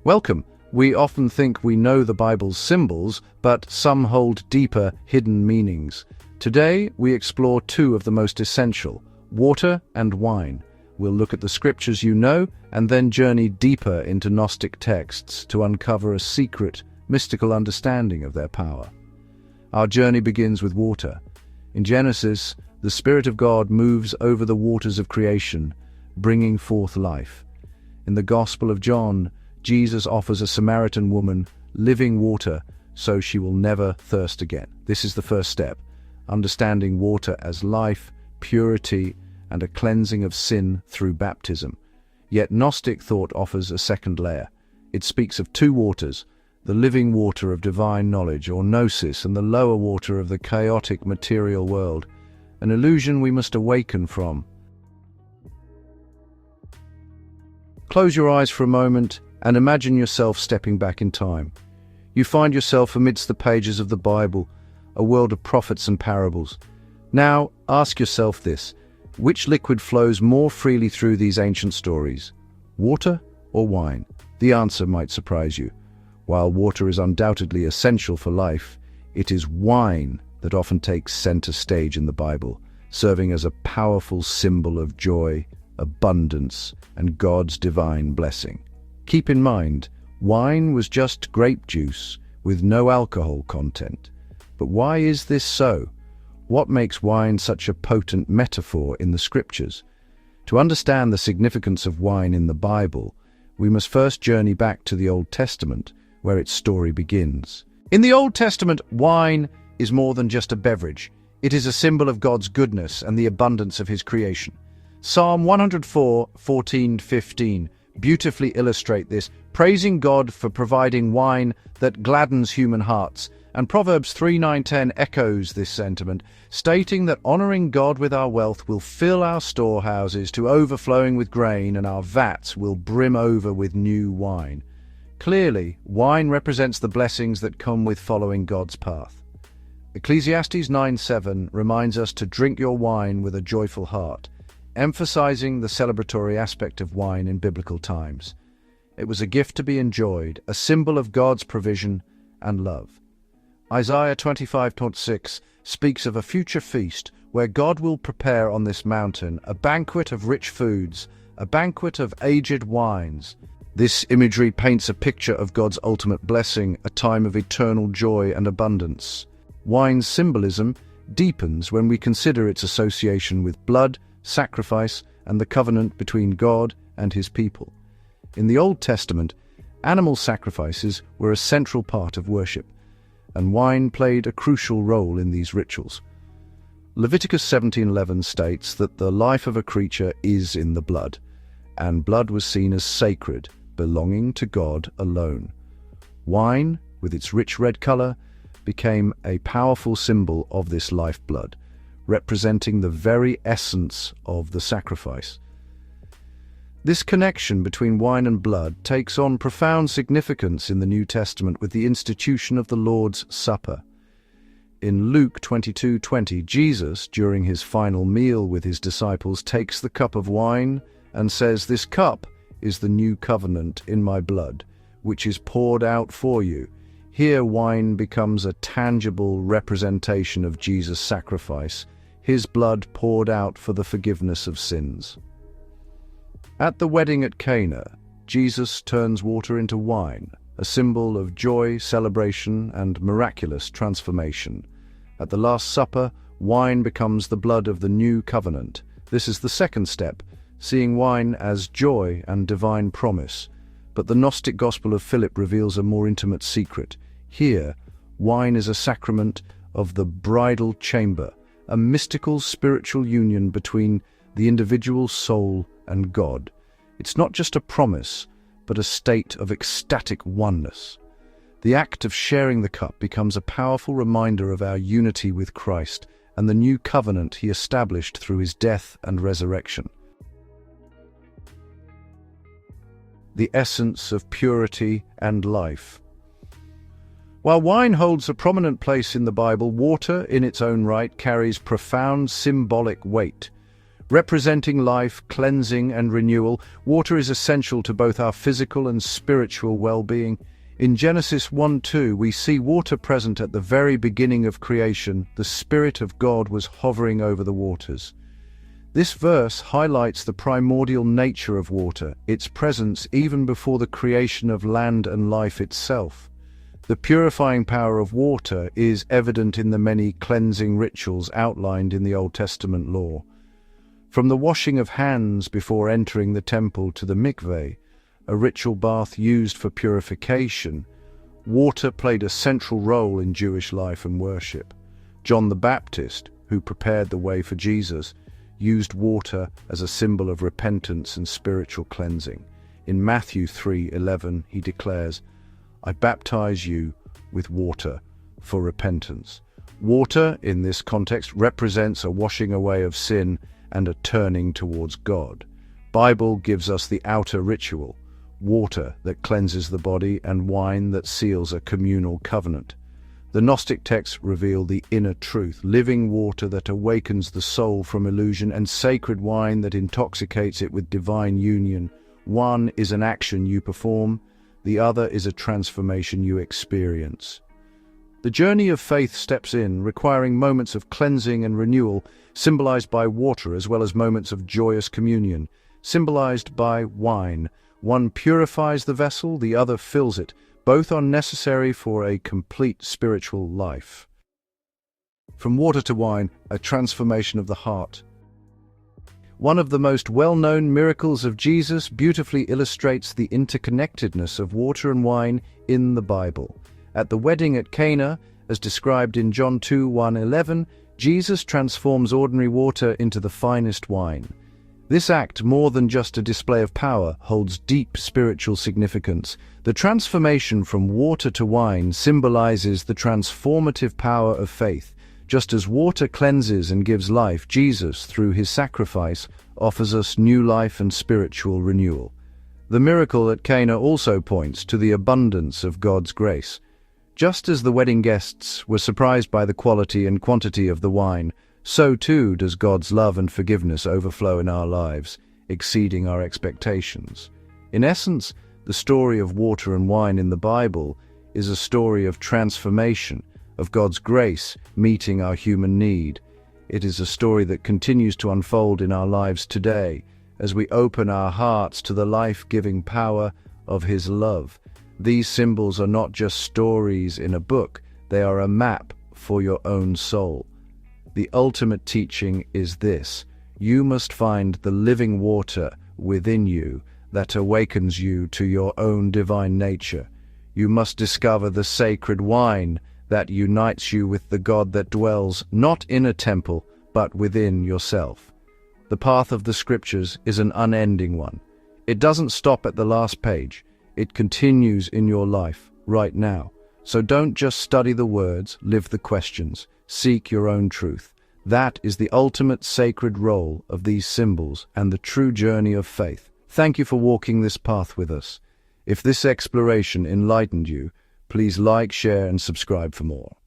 Welcome. We often think we know the Bible's symbols, but some hold deeper, hidden meanings. Today, we explore two of the most essential, water and wine. We'll look at the scriptures you know, and then journey deeper into Gnostic texts to uncover a secret, mystical understanding of their power. Our journey begins with water. In Genesis, the Spirit of God moves over the waters of creation, bringing forth life. In the Gospel of John, Jesus offers a Samaritan woman living water so she will never thirst again. This is the first step, understanding water as life, purity, and a cleansing of sin through baptism. Yet Gnostic thought offers a second layer. It speaks of two waters, the living water of divine knowledge, or gnosis, and the lower water of the chaotic material world, an illusion we must awaken from. Close your eyes for a moment and imagine yourself stepping back in time. You find yourself amidst the pages of the Bible, a world of prophets and parables. Now, ask yourself this: which liquid flows more freely through these ancient stories, water or wine? The answer might surprise you. While water is undoubtedly essential for life, it is wine that often takes center stage in the Bible, serving as a powerful symbol of joy, abundance, and God's divine blessing. Keep in mind, wine was just grape juice with no alcohol content. But why is this so? What makes wine such a potent metaphor in the scriptures? To understand the significance of wine in the Bible, we must first journey back to the Old Testament, where its story begins. In the Old Testament, wine is more than just a beverage. It is a symbol of God's goodness and the abundance of His creation. Psalm 104:14-15 beautifully illustrate this, praising God for providing wine that gladdens human hearts. And Proverbs 3:9-10 echoes this sentiment, stating that honoring God with our wealth will fill our storehouses to overflowing with grain, and our vats will brim over with new wine. Clearly, wine represents the blessings that come with following God's path. Ecclesiastes 9:7 reminds us to drink your wine with a joyful heart, emphasizing the celebratory aspect of wine in biblical times. It was a gift to be enjoyed, a symbol of God's provision and love. Isaiah 25:6 speaks of a future feast where God will prepare on this mountain a banquet of rich foods, a banquet of aged wines. This imagery paints a picture of God's ultimate blessing, a time of eternal joy and abundance. Wine's symbolism deepens when we consider its association with blood, sacrifice, and the covenant between God and His people. In the Old Testament, animal sacrifices were a central part of worship, and wine played a crucial role in these rituals. Leviticus 17:11 states that the life of a creature is in the blood, and blood was seen as sacred, belonging to God alone. Wine, with its rich red color, became a powerful symbol of this lifeblood, representing the very essence of the sacrifice. This connection between wine and blood takes on profound significance in the New Testament with the institution of the Lord's Supper. In Luke 22:20, Jesus, during his final meal with his disciples, takes the cup of wine and says, "This cup is the new covenant in my blood, which is poured out for you." Here, wine becomes a tangible representation of Jesus' sacrifice, His blood poured out for the forgiveness of sins. At the wedding at Cana, Jesus turns water into wine, a symbol of joy, celebration, and miraculous transformation. At the Last Supper, wine becomes the blood of the new covenant. This is the second step, seeing wine as joy and divine promise. But the Gnostic Gospel of Philip reveals a more intimate secret. Here, wine is a sacrament of the bridal chamber, a mystical spiritual union between the individual soul and God. It's not just a promise, but a state of ecstatic oneness. The act of sharing the cup becomes a powerful reminder of our unity with Christ and the new covenant He established through His death and resurrection. The essence of purity and life. While wine holds a prominent place in the Bible, water, in its own right, carries profound symbolic weight. Representing life, cleansing, and renewal, water is essential to both our physical and spiritual well-being. In Genesis 1:2, we see water present at the very beginning of creation. The Spirit of God was hovering over the waters. This verse highlights the primordial nature of water, its presence even before the creation of land and life itself. The purifying power of water is evident in the many cleansing rituals outlined in the Old Testament law. From the washing of hands before entering the temple to the mikveh, a ritual bath used for purification, water played a central role in Jewish life and worship. John the Baptist, who prepared the way for Jesus, used water as a symbol of repentance and spiritual cleansing. In Matthew 3:11, he declares, "I baptize you with water for repentance." Water, in this context, represents a washing away of sin and a turning towards God. Bible gives us the outer ritual, water that cleanses the body and wine that seals a communal covenant. The Gnostic texts reveal the inner truth, living water that awakens the soul from illusion and sacred wine that intoxicates it with divine union. One is an action you perform, the other is a transformation you experience. The journey of faith steps in, requiring moments of cleansing and renewal, symbolized by water, as well as moments of joyous communion, symbolized by wine. One purifies the vessel, the other fills it. Both are necessary for a complete spiritual life. From water to wine, a transformation of the heart. One of the most well-known miracles of Jesus beautifully illustrates the interconnectedness of water and wine in the Bible. At the wedding at Cana, as described in John 2:1-11, Jesus transforms ordinary water into the finest wine. This act, more than just a display of power, holds deep spiritual significance. The transformation from water to wine symbolizes the transformative power of faith. Just as water cleanses and gives life, Jesus, through his sacrifice, offers us new life and spiritual renewal. The miracle at Cana also points to the abundance of God's grace. Just as the wedding guests were surprised by the quality and quantity of the wine, so too does God's love and forgiveness overflow in our lives, exceeding our expectations. In essence, the story of water and wine in the Bible is a story of transformation, of God's grace meeting our human need. It is a story that continues to unfold in our lives today as we open our hearts to the life-giving power of His love. These symbols are not just stories in a book, they are a map for your own soul. The ultimate teaching is this: you must find the living water within you that awakens you to your own divine nature. You must discover the sacred wine that unites you with the God that dwells not in a temple, but within yourself. The path of the Scriptures is an unending one. It doesn't stop at the last page. It continues in your life right now. So don't just study the words, live the questions. Seek your own truth. That is the ultimate sacred role of these symbols and the true journey of faith. Thank you for walking this path with us. If this exploration enlightened you, please like, share, and subscribe for more.